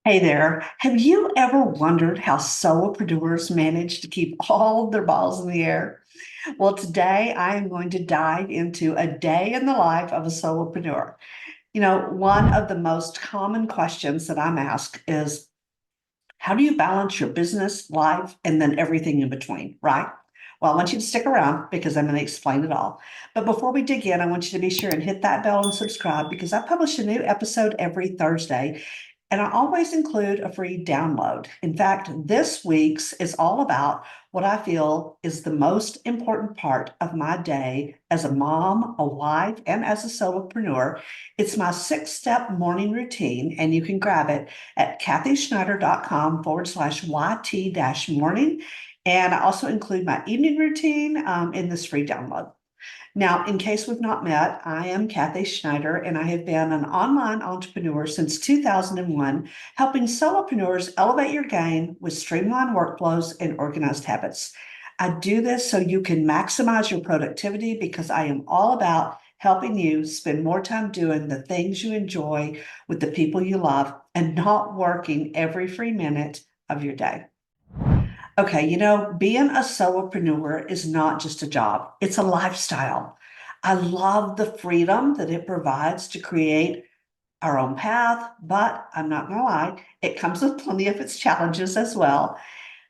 Hey there. Have you ever wondered how solopreneurs manage to keep all of their balls in the air? Well, today I am going to dive into a day in the life of a solopreneur. One of the most common questions that I'm asked is, how do you balance your business, life, and then everything in between, right? Well, I want you to stick around because I'm going to explain it all. But before we dig in, I want you to be sure and hit that bell and subscribe because I publish a new episode every Thursday. And I always include a free download. In fact, this week's is all about what I feel is the most important part of my day as a mom, a wife, and as a solopreneur. It's my 6 step morning routine, and you can grab it at kathyschneider.com/YT morning. And I also include my evening routine in this free download. Now, in case we've not met, I am Kathy Schneider, and I have been an online entrepreneur since 2001, helping solopreneurs elevate your game with streamlined workflows and organized habits. I do this so you can maximize your productivity because I am all about helping you spend more time doing the things you enjoy with the people you love and not working every free minute of your day. Okay, being a solopreneur is not just a job, it's a lifestyle. I love the freedom that it provides to create our own path, but I'm not going to lie, it comes with plenty of its challenges as well.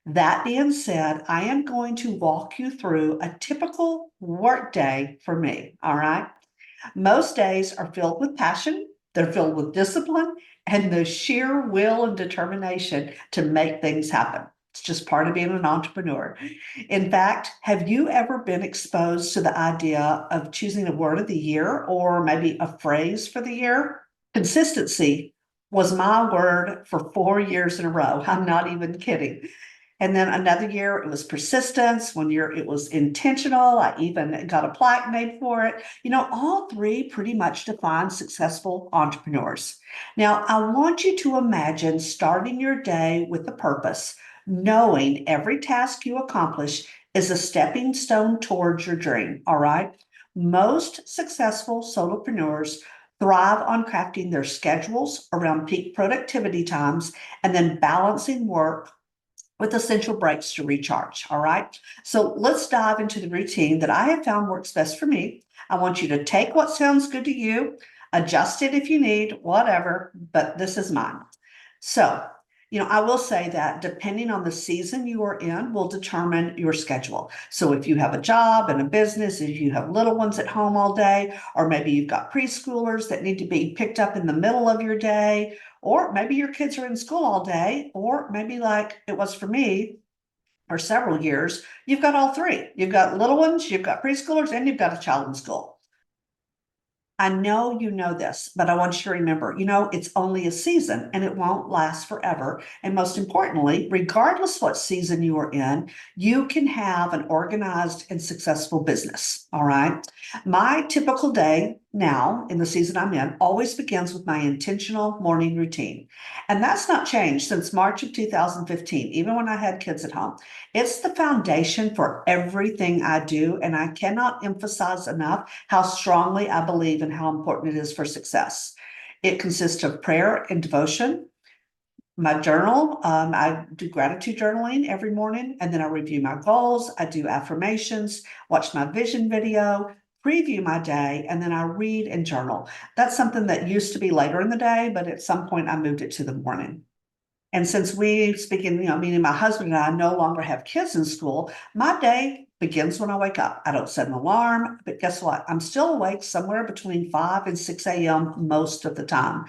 That being said, I am going to walk you through a typical work day for me. All right. Most days are filled with passion, they're filled with discipline, and the sheer will and determination to make things happen. It's just part of being an entrepreneur. In fact, have you ever been exposed to the idea of choosing a word of the year or maybe a phrase for the year? Consistency was my word for 4 years in a row. I'm not even kidding. And then another year, it was persistence. One year, it was intentional. I even got a plaque made for it. All three pretty much define successful entrepreneurs. Now, I want you to imagine starting your day with a purpose, knowing every task you accomplish is a stepping stone towards your dream. All right. Most successful solopreneurs thrive on crafting their schedules around peak productivity times and then balancing work with essential breaks to recharge. All right. So let's dive into the routine that I have found works best for me. I want you to take what sounds good to you, adjust it if you need, whatever, but this is mine. So, I will say that depending on the season you are in will determine your schedule. So if you have a job and a business, if you have little ones at home all day, or maybe you've got preschoolers that need to be picked up in the middle of your day, or maybe your kids are in school all day, or maybe like it was for me for several years, you've got all three. You've got little ones, you've got preschoolers, and you've got a child in school. I know you know this, but I want you to remember, it's only a season and it won't last forever. And most importantly, regardless what season you are in, you can have an organized and successful business. All right. My typical day now in the season I'm in always begins with my intentional morning routine. And that's not changed since March of 2015, even when I had kids at home. It's the foundation for everything I do. And I cannot emphasize enough how strongly I believe and how important it is for success. It consists of prayer and devotion. My journal, I do gratitude journaling every morning, and then I review my goals. I do affirmations, watch my vision video, preview my day, and then I read and journal. That's something that used to be later in the day, but at some point I moved it to the morning. And since we, speaking, meaning my husband and I no longer have kids in school, my day begins when I wake up. I don't set an alarm, but guess what? I'm still awake somewhere between 5 and 6 a.m. most of the time.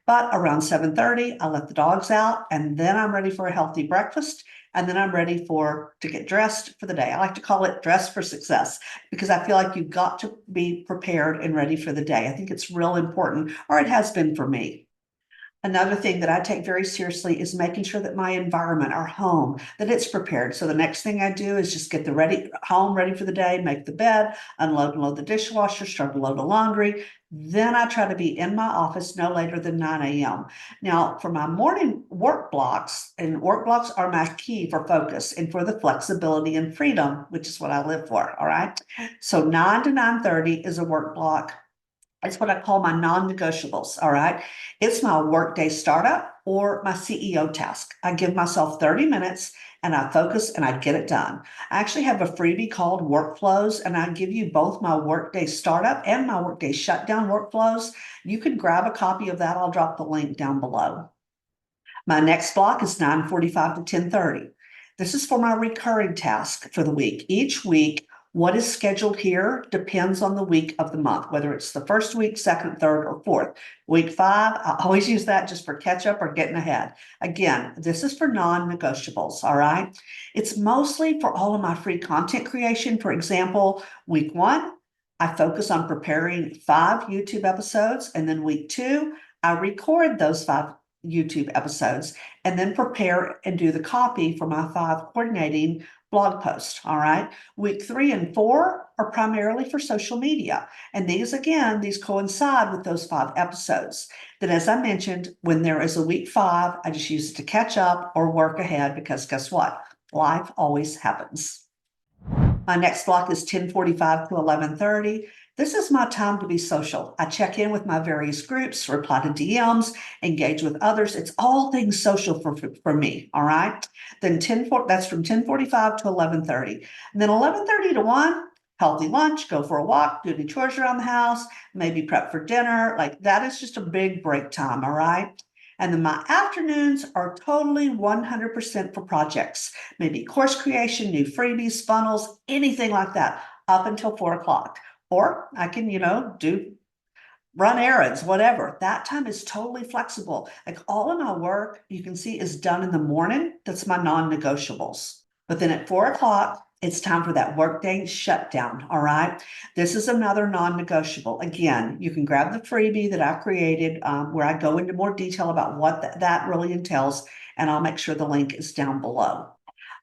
But around 7:30, I let the dogs out, and then I'm ready for a healthy breakfast. And then I'm ready to get dressed for the day. I like to call it dress for success because I feel like you've got to be prepared and ready for the day. I think it's real important, or it has been for me. Another thing that I take very seriously is making sure that my environment, our home, that it's prepared. So the next thing I do is just get the home ready for the day, make the bed, unload and load the dishwasher, start to load the laundry. Then I try to be in my office no later than 9 a.m. Now, for my morning work blocks, and work blocks are my key for focus and for the flexibility and freedom, which is what I live for. All right. So 9 to 9:30 is a work block. It's what I call my non-negotiables. All right. It's my workday startup. or my CEO task. I give myself 30 minutes and I focus and I get it done. I actually have a freebie called Workflows, and I give you both my Workday Startup and my Workday Shutdown Workflows. You can grab a copy of that. I'll drop the link down below. My next block is 9:45 to 10:30. This is for my recurring task for the week. Each week, what is scheduled here depends on the week of the month, whether it's the first week, second, third, or fourth. Week 5, I always use that just for catch up or getting ahead. Again, this is for non-negotiables, all right? It's mostly for all of my free content creation. For example, week 1, I focus on preparing 5 YouTube episodes, and then week 2, I record those 5 YouTube episodes and then prepare and do the copy for my 5 coordinating blog posts. All right. Week 3 and 4 are primarily for social media. And these coincide with those 5 episodes. Then, as I mentioned, when there is a week 5, I just use it to catch up or work ahead, because guess what? Life always happens. My next block is 10:45 to 11:30. This is my time to be social. I check in with my various groups, reply to DMs, engage with others. It's all things social for me, all right? Then that's from 10:45 to 11:30. And then 11:30 to 1, healthy lunch, go for a walk, do any chores around the house, maybe prep for dinner. Like, that is just a big break time, all right? And then my afternoons are totally 100% for projects, maybe course creation, new freebies, funnels, anything like that, up until 4 o'clock. Or I can, run errands, whatever. That time is totally flexible. Like, all of my work, you can see, is done in the morning. That's my non-negotiables. But then at 4 o'clock, it's time for that workday shutdown. All right. This is another non-negotiable. Again, you can grab the freebie that I created, where I go into more detail about what that really entails, and I'll make sure the link is down below.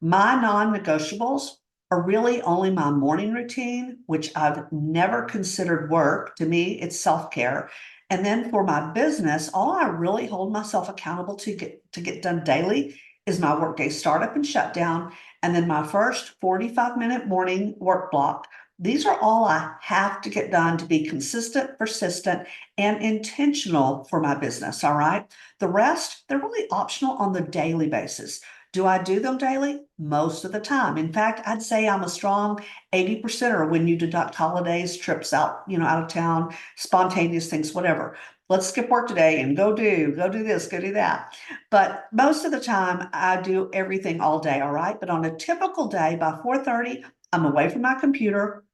My non-negotiables are really only my morning routine, which I've never considered work. To me, it's self-care. And then for my business, all I really hold myself accountable to get done daily is my workday startup and shutdown, and then my first 45-minute morning work block. These are all I have to get done to be consistent, persistent, and intentional for my business, all right? The rest, they're really optional on the daily basis. Do I do them daily? Most of the time. In fact, I'd say I'm a strong 80%er when you deduct holidays, trips out, out of town, spontaneous things, whatever. Let's skip work today and go do this, go do that. But most of the time I do everything all day, all right? But on a typical day, by 4:30, I'm away from my computer,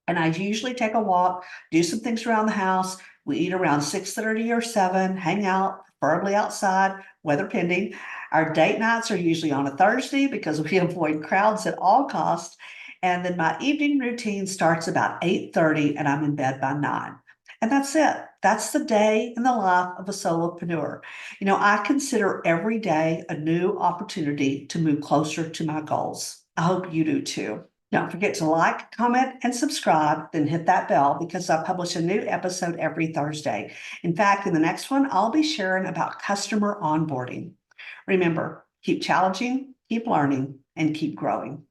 and I usually take a walk, do some things around the house. We eat around 6:30 or 7, hang out, preferably outside, weather pending. Our date nights are usually on a Thursday because we avoid crowds at all costs. And then my evening routine starts about 8:30, and I'm in bed by 9. And that's it. That's the day in the life of a solopreneur. I consider every day a new opportunity to move closer to my goals. I hope you do too. Don't forget to like, comment, and subscribe, then hit that bell, because I publish a new episode every Thursday. In fact, in the next one, I'll be sharing about customer onboarding. Remember, keep challenging, keep learning, and keep growing.